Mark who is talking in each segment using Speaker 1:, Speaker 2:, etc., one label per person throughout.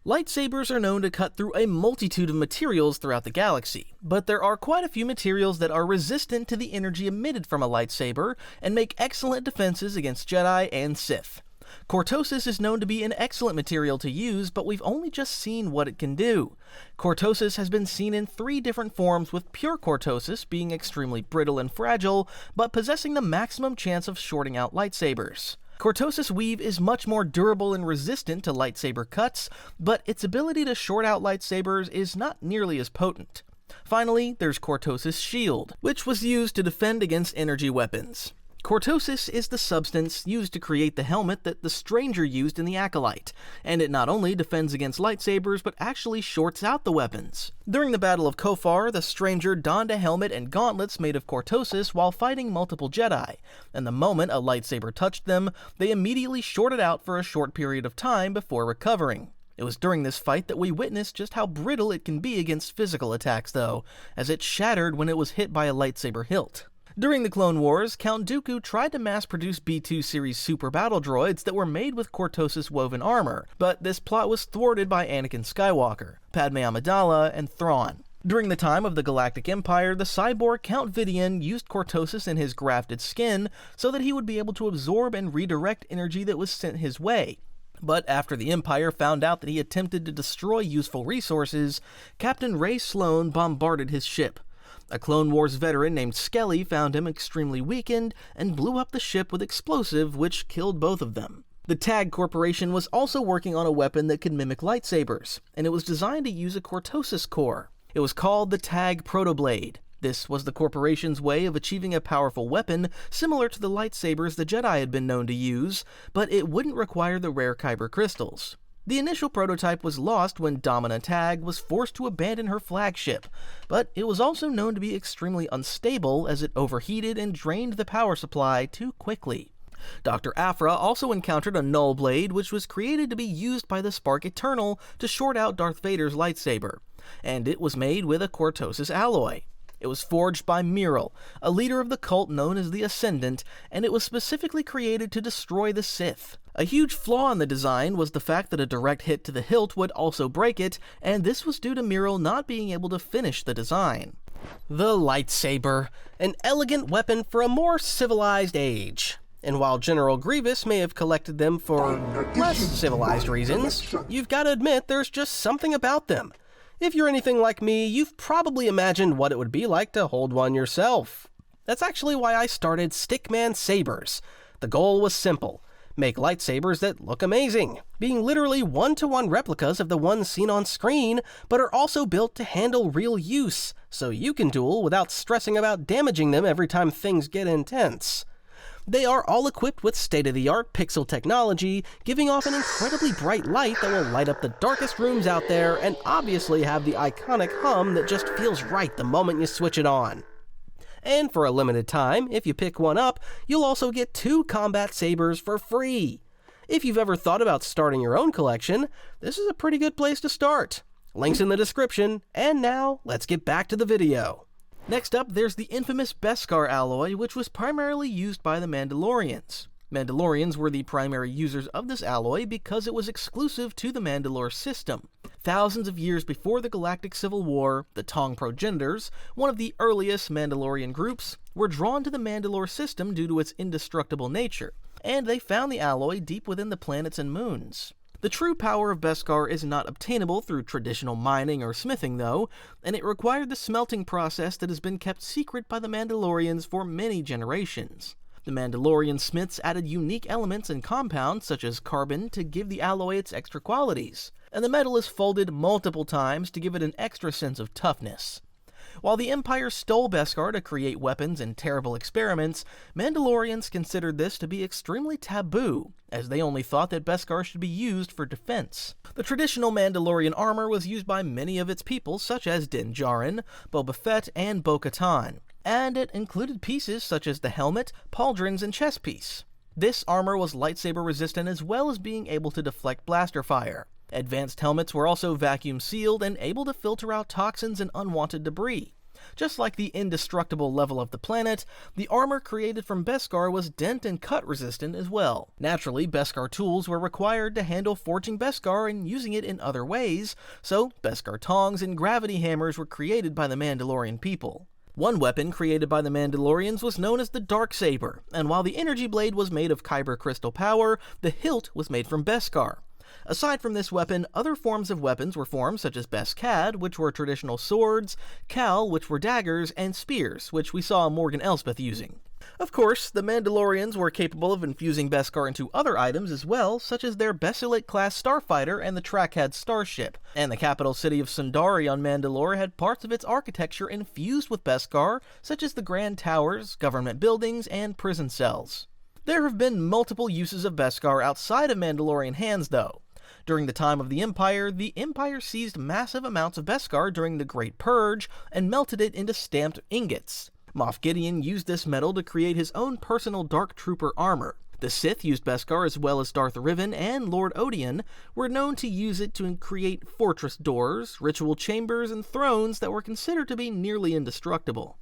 Speaker 1: Lightsabers are known to cut through a multitude of materials throughout the galaxy, but there are quite a few materials that are resistant to the energy emitted from a lightsaber and make excellent defenses against Jedi and Sith. Cortosis is known to be an excellent material to use, but we've only just seen what it can do. Cortosis has been seen in 3 different forms, with pure Cortosis being extremely brittle and fragile, but possessing the maximum chance of shorting out lightsabers. Cortosis weave is much more durable and resistant to lightsaber cuts, but its ability to short out lightsabers is not nearly as potent. Finally, there's Cortosis shield, which was used to defend against energy weapons. Cortosis is the substance used to create the helmet that the Stranger used in the Acolyte, and it not only defends against lightsabers, but actually shorts out the weapons. During the Battle of Kofar, the Stranger donned a helmet and gauntlets made of Cortosis while fighting multiple Jedi, and the moment a lightsaber touched them, they immediately shorted out for a short period of time before recovering. It was during this fight that we witnessed just how brittle it can be against physical attacks though, as it shattered when it was hit by a lightsaber hilt. During the Clone Wars, Count Dooku tried to mass-produce B2 series super battle droids that were made with Cortosis woven armor, but this plot was thwarted by Anakin Skywalker, Padme Amidala, and Thrawn. During the time of the Galactic Empire, the cyborg Count Vidian used Cortosis in his grafted skin so that he would be able to absorb and redirect energy that was sent his way. But after the Empire found out that he attempted to destroy useful resources, Captain Ray Sloane bombarded his ship. A Clone Wars veteran named Skelly found him extremely weakened and blew up the ship with explosive, which killed both of them. The TAG Corporation was also working on a weapon that could mimic lightsabers, and it was designed to use a Cortosis core. It was called the TAG Protoblade. This was the corporation's way of achieving a powerful weapon similar to the lightsabers the Jedi had been known to use, but it wouldn't require the rare Kyber crystals. The initial prototype was lost when Domina Tag was forced to abandon her flagship, but it was also known to be extremely unstable as it overheated and drained the power supply too quickly. Dr. Aphra also encountered a Null Blade, which was created to be used by the Spark Eternal to short out Darth Vader's lightsaber, and it was made with a Cortosis alloy. It was forged by Myril, a leader of the cult known as the Ascendant, and it was specifically created to destroy the Sith. A huge flaw in the design was the fact that a direct hit to the hilt would also break it, and this was due to Myril not being able to finish the design. The lightsaber, an elegant weapon for a more civilized age. And while General Grievous may have collected them for less civilized reasons, you've got to admit there's just something about them. If you're anything like me, you've probably imagined what it would be like to hold one yourself. That's actually why I started Stickman Sabers. The goal was simple: make lightsabers that look amazing, being literally one-to-one replicas of the ones seen on screen, but are also built to handle real use, so you can duel without stressing about damaging them every time things get intense. They are all equipped with state-of-the-art pixel technology, giving off an incredibly bright light that will light up the darkest rooms out there, and obviously have the iconic hum that just feels right the moment you switch it on. And for a limited time, if you pick one up, you'll also get 2 combat sabers for free. If you've ever thought about starting your own collection, this is a pretty good place to start. Links in the description, and now let's get back to the video. Next up, there's the infamous Beskar alloy, which was primarily used by the Mandalorians. Mandalorians were the primary users of this alloy because it was exclusive to the Mandalore system. Thousands of years before the Galactic Civil War, the Tong progenitors, one of the earliest Mandalorian groups, were drawn to the Mandalore system due to its indestructible nature, and they found the alloy deep within the planets and moons. The true power of Beskar is not obtainable through traditional mining or smithing though, and it required the smelting process that has been kept secret by the Mandalorians for many generations. The Mandalorian smiths added unique elements and compounds such as carbon to give the alloy its extra qualities, and the metal is folded multiple times to give it an extra sense of toughness. While the Empire stole Beskar to create weapons and terrible experiments, Mandalorians considered this to be extremely taboo, as they only thought that Beskar should be used for defense. The traditional Mandalorian armor was used by many of its people such as Din Djarin, Boba Fett, and Bo-Katan, and it included pieces such as the helmet, pauldrons, and chest piece. This armor was lightsaber resistant as well as being able to deflect blaster fire. Advanced helmets were also vacuum sealed and able to filter out toxins and unwanted debris. Just like the indestructible level of the planet, the armor created from Beskar was dent and cut resistant as well. Naturally, Beskar tools were required to handle forging Beskar and using it in other ways, so Beskar tongs and gravity hammers were created by the Mandalorian people. One weapon created by the Mandalorians was known as the Darksaber, and while the energy blade was made of kyber crystal power, the hilt was made from Beskar. Aside from this weapon, other forms of weapons were formed such as Beskad, which were traditional swords, Kal, which were daggers, and spears, which we saw Morgan Elsbeth using. Of course, the Mandalorians were capable of infusing Beskar into other items as well, such as their Besilit-class starfighter and the Trakhad starship, and the capital city of Sundari on Mandalore had parts of its architecture infused with Beskar, such as the Grand Towers, government buildings, and prison cells. There have been multiple uses of Beskar outside of Mandalorian hands, though. During the time of the Empire seized massive amounts of Beskar during the Great Purge and melted it into stamped ingots. Moff Gideon used this metal to create his own personal Dark Trooper armor. The Sith used Beskar as well as Darth Revan and Lord Odeon were known to use it to create fortress doors, ritual chambers, and thrones that were considered to be nearly indestructible.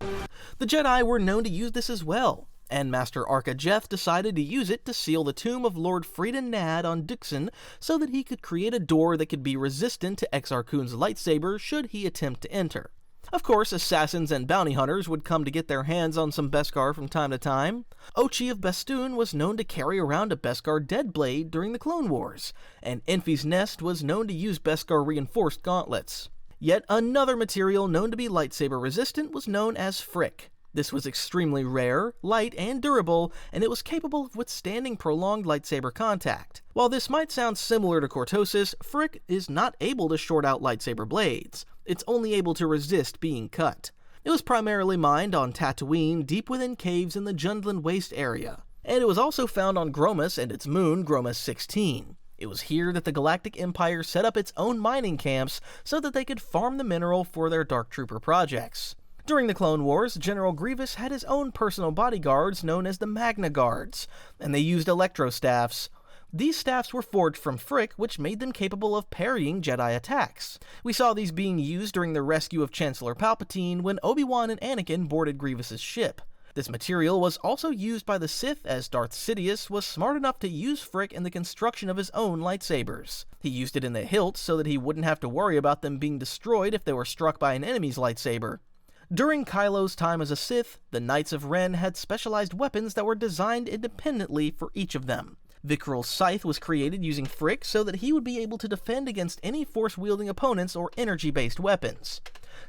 Speaker 1: The Jedi were known to use this as well, and Master Arca Jeth decided to use it to seal the tomb of Lord Freedon Nad on Dixon so that he could create a door that could be resistant to Exar Kun's lightsaber should he attempt to enter. Of course, assassins and bounty hunters would come to get their hands on some Beskar from time to time. Ochi of Bestoon was known to carry around a Beskar Deadblade during the Clone Wars, and Enfy's Nest was known to use Beskar reinforced gauntlets. Yet another material known to be lightsaber resistant was known as Phrik. This was extremely rare, light, and durable, and it was capable of withstanding prolonged lightsaber contact. While this might sound similar to Cortosis, Phrik is not able to short out lightsaber blades. It's only able to resist being cut. It was primarily mined on Tatooine, deep within caves in the Jundland Waste area, and it was also found on Gromus and its moon, Gromus 16. It was here that the Galactic Empire set up its own mining camps so that they could farm the mineral for their Dark Trooper projects. During the Clone Wars, General Grievous had his own personal bodyguards known as the Magna Guards, and they used electrostaffs. These staffs were forged from Phrik, which made them capable of parrying Jedi attacks. We saw these being used during the rescue of Chancellor Palpatine when Obi-Wan and Anakin boarded Grievous's ship. This material was also used by the Sith as Darth Sidious was smart enough to use Phrik in the construction of his own lightsabers. He used it in the hilt so that he wouldn't have to worry about them being destroyed if they were struck by an enemy's lightsaber. During Kylo's time as a Sith, the Knights of Ren had specialized weapons that were designed independently for each of them. Vikrul's scythe was created using Phrik so that he would be able to defend against any force-wielding opponents or energy-based weapons.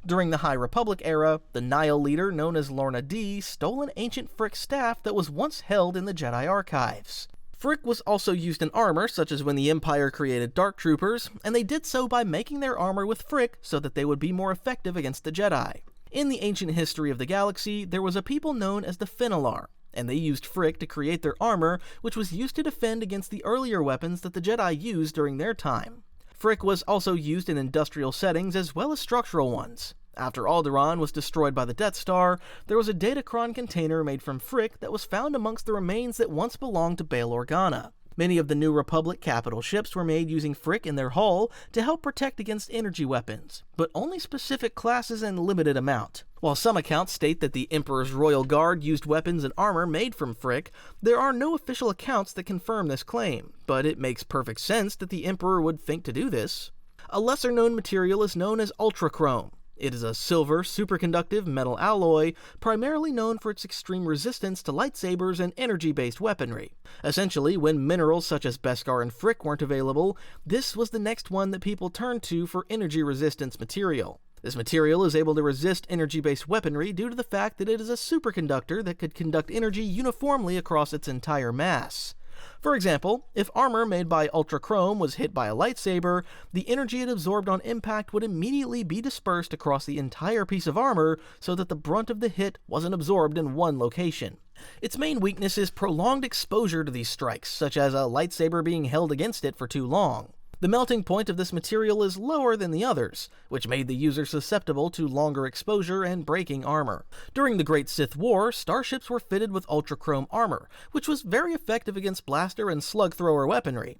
Speaker 1: During the High Republic era, the Nihil leader known as Lorna D stole an ancient Phrik staff that was once held in the Jedi archives. Phrik was also used in armor, such as when the Empire created Dark Troopers, and they did so by making their armor with Phrik so that they would be more effective against the Jedi. In the ancient history of the galaxy, there was a people known as the Fenalar, and they used Phrik to create their armor, which was used to defend against the earlier weapons that the Jedi used during their time. Phrik was also used in industrial settings as well as structural ones. After Alderaan was destroyed by the Death Star, there was a Datacron container made from Phrik that was found amongst the remains that once belonged to Bail Organa. Many of the New Republic capital ships were made using Phrik in their hull to help protect against energy weapons, but only specific classes and limited amount. While some accounts state that the Emperor's Royal Guard used weapons and armor made from Phrik, there are no official accounts that confirm this claim, but it makes perfect sense that the Emperor would think to do this. A lesser-known material is known as Ultrachrome. It is a silver, superconductive metal alloy, primarily known for its extreme resistance to lightsabers and energy-based weaponry. Essentially, when minerals such as Beskar and Phrik weren't available, this was the next one that people turned to for energy resistance material. This material is able to resist energy-based weaponry due to the fact that it is a superconductor that could conduct energy uniformly across its entire mass. For example, if armor made by Ultrachrome was hit by a lightsaber, the energy it absorbed on impact would immediately be dispersed across the entire piece of armor so that the brunt of the hit wasn't absorbed in one location. Its main weakness is prolonged exposure to these strikes, such as a lightsaber being held against it for too long. The melting point of this material is lower than the others, which made the user susceptible to longer exposure and breaking armor. During the Great Sith War, starships were fitted with Ultrachrome armor, which was very effective against blaster and slug thrower weaponry.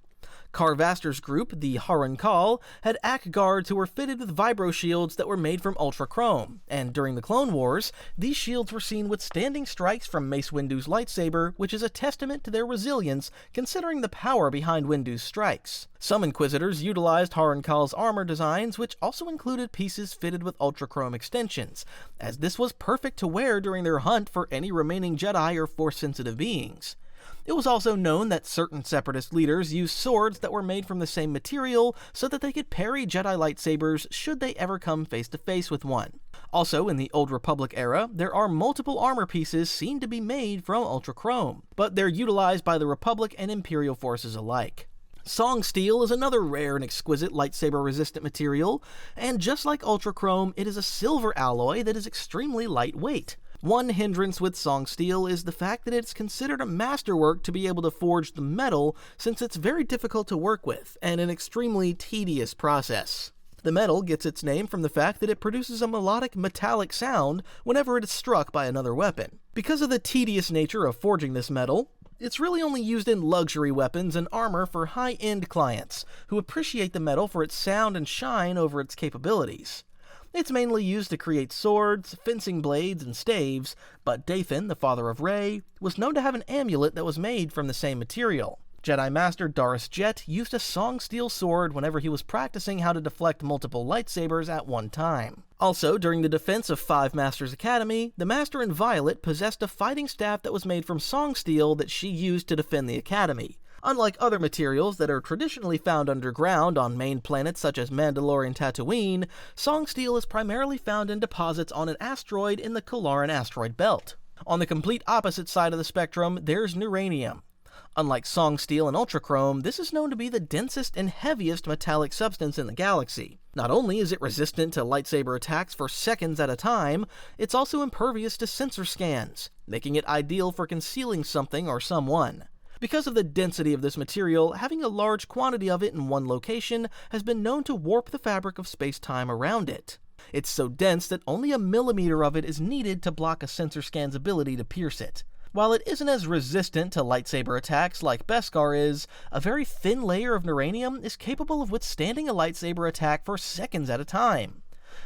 Speaker 1: Carvaster's group, the Harun Kal, had Ak guards who were fitted with vibro shields that were made from Ultrachrome, and during the Clone Wars, these shields were seen withstanding strikes from Mace Windu's lightsaber, which is a testament to their resilience considering the power behind Windu's strikes. Some Inquisitors utilized Harun Kal's armor designs, which also included pieces fitted with Ultrachrome extensions, as this was perfect to wear during their hunt for any remaining Jedi or Force-sensitive beings. It was also known that certain Separatist leaders used swords that were made from the same material so that they could parry Jedi lightsabers should they ever come face to face with one. Also, in the Old Republic era, there are multiple armor pieces seen to be made from Ultrachrome, but they're utilized by the Republic and Imperial forces alike. Song steel is another rare and exquisite lightsaber-resistant material, and just like Ultrachrome, it is a silver alloy that is extremely lightweight. One hindrance with song steel is the fact that it's considered a masterwork to be able to forge the metal, since it's very difficult to work with, and an extremely tedious process. The metal gets its name from the fact that it produces a melodic metallic sound whenever it is struck by another weapon. Because of the tedious nature of forging this metal, it's really only used in luxury weapons and armor for high-end clients, who appreciate the metal for its sound and shine over its capabilities. It's mainly used to create swords, fencing blades, and staves, but Dathan, the father of Rey, was known to have an amulet that was made from the same material. Jedi Master Darius Jet used a song steel sword whenever he was practicing how to deflect multiple lightsabers at one time. Also, during the defense of Five Masters Academy, the Master in Violet possessed a fighting staff that was made from song steel that she used to defend the Academy. Unlike other materials that are traditionally found underground on main planets such as Mandalorian Tatooine, song steel is primarily found in deposits on an asteroid in the Kalaran asteroid belt. On the complete opposite side of the spectrum, there's Nuranium. Unlike song steel and Ultrachrome, this is known to be the densest and heaviest metallic substance in the galaxy. Not only is it resistant to lightsaber attacks for seconds at a time, it's also impervious to sensor scans, making it ideal for concealing something or someone. Because of the density of this material, having a large quantity of it in one location has been known to warp the fabric of space-time around it. It's so dense that only a millimeter of it is needed to block a sensor scan's ability to pierce it. While it isn't as resistant to lightsaber attacks like Beskar is, a very thin layer of Nuranium is capable of withstanding a lightsaber attack for seconds at a time.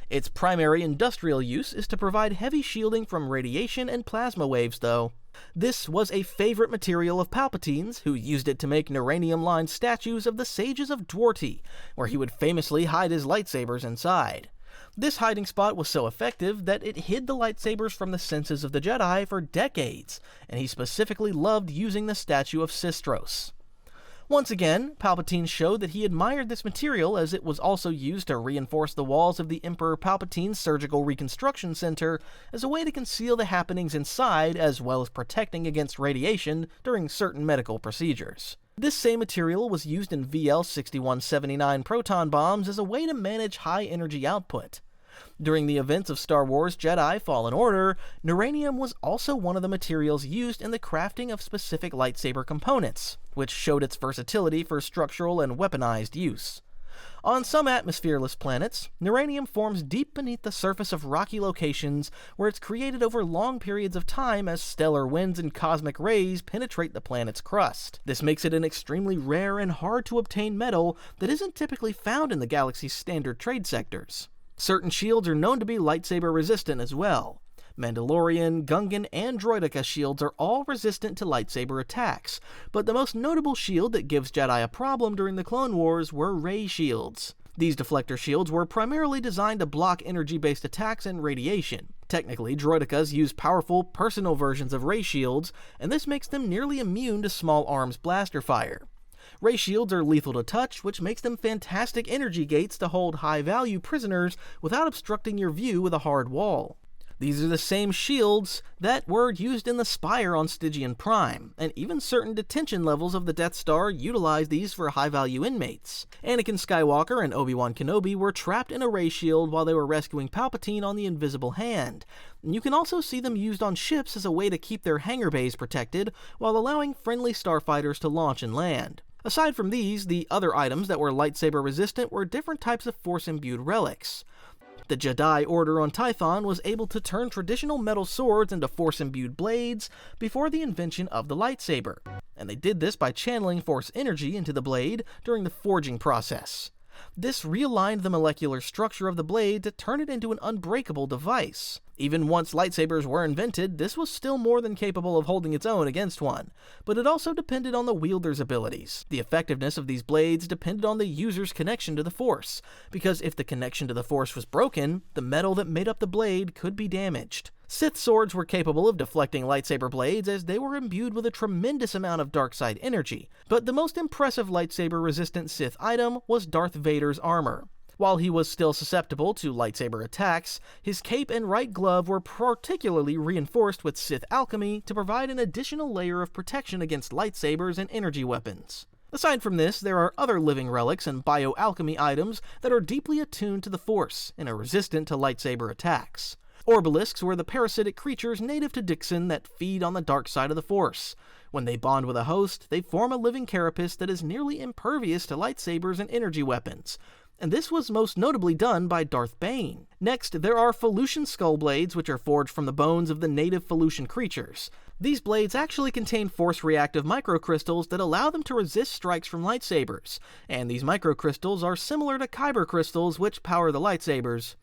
Speaker 1: Its primary industrial use is to provide heavy shielding from radiation and plasma waves, though. This was a favorite material of Palpatine's, who used it to make Nuranium-lined statues of the Sages of Dwarty, where he would famously hide his lightsabers inside. This hiding spot was so effective that it hid the lightsabers from the senses of the Jedi for decades, and he specifically loved using the statue of Sistros. Once again, Palpatine showed that he admired this material as it was also used to reinforce the walls of the Emperor Palpatine's Surgical Reconstruction Center as a way to conceal the happenings inside as well as protecting against radiation during certain medical procedures. This same material was used in VL-6179 proton bombs as a way to manage high energy output. During the events of Star Wars Jedi Fallen Order, Nuranium was also one of the materials used in the crafting of specific lightsaber components, which showed its versatility for structural and weaponized use. On some atmosphereless planets, Nuranium forms deep beneath the surface of rocky locations where it's created over long periods of time as stellar winds and cosmic rays penetrate the planet's crust. This makes it an extremely rare and hard-to-obtain metal that isn't typically found in the galaxy's standard trade sectors. Certain shields are known to be lightsaber resistant as well. Mandalorian, Gungan, and Droideka shields are all resistant to lightsaber attacks, but the most notable shield that gives Jedi a problem during the Clone Wars were Rey shields. These deflector shields were primarily designed to block energy-based attacks and radiation. Technically, Droidekas use powerful, personal versions of Rey shields, and this makes them nearly immune to small arms blaster fire. Rey shields are lethal to touch, which makes them fantastic energy gates to hold high-value prisoners without obstructing your view with a hard wall. These are the same shields that were used in the Spire on Stygian Prime, and even certain detention levels of the Death Star utilize these for high-value inmates. Anakin Skywalker and Obi-Wan Kenobi were trapped in a Rey shield while they were rescuing Palpatine on the Invisible Hand. And you can also see them used on ships as a way to keep their hangar bays protected while allowing friendly starfighters to launch and land. Aside from these, the other items that were lightsaber resistant were different types of Force-imbued relics. The Jedi Order on Tython was able to turn traditional metal swords into Force-imbued blades before the invention of the lightsaber. and they did this by channeling Force energy into the blade during the forging process. This realigned the molecular structure of the blade to turn it into an unbreakable device. Even once lightsabers were invented, this was still more than capable of holding its own against one, but it also depended on the wielder's abilities. The effectiveness of these blades depended on the user's connection to the Force, because if the connection to the Force was broken, the metal that made up the blade could be damaged. Sith swords were capable of deflecting lightsaber blades as they were imbued with a tremendous amount of dark side energy, but the most impressive lightsaber-resistant Sith item was Darth Vader's armor. While he was still susceptible to lightsaber attacks, his cape and right glove were particularly reinforced with Sith alchemy to provide an additional layer of protection against lightsabers and energy weapons. Aside from this, there are other living relics and bioalchemy items that are deeply attuned to the Force and are resistant to lightsaber attacks. Orbalisks were the parasitic creatures native to Dixon that feed on the dark side of the Force. When they bond with a host, they form a living carapace that is nearly impervious to lightsabers and energy weapons, and this was most notably done by Darth Bane. Next, there are Felucian skull blades, which are forged from the bones of the native Felucian creatures. These blades actually contain force-reactive microcrystals that allow them to resist strikes from lightsabers, and these microcrystals are similar to kyber crystals which power the lightsabers.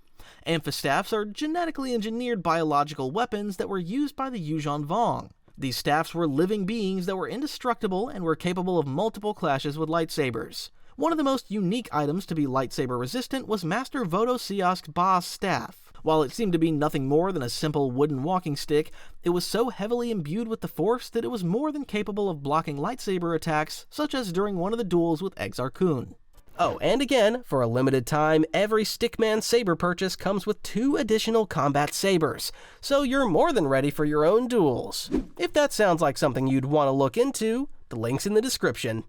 Speaker 1: Amphistaffs are genetically engineered biological weapons that were used by the Yuuzhan Vong. These staffs were living beings that were indestructible and were capable of multiple clashes with lightsabers. One of the most unique items to be lightsaber resistant was Master Vodo Siosk Ba's staff. While it seemed to be nothing more than a simple wooden walking stick, it was so heavily imbued with the Force that it was more than capable of blocking lightsaber attacks, such as during one of the duels with Exar Kun. Oh, and again, for a limited time, every Stickman saber purchase comes with 2 additional combat sabers, so you're more than ready for your own duels. If that sounds like something you'd want to look into, the link's in the description.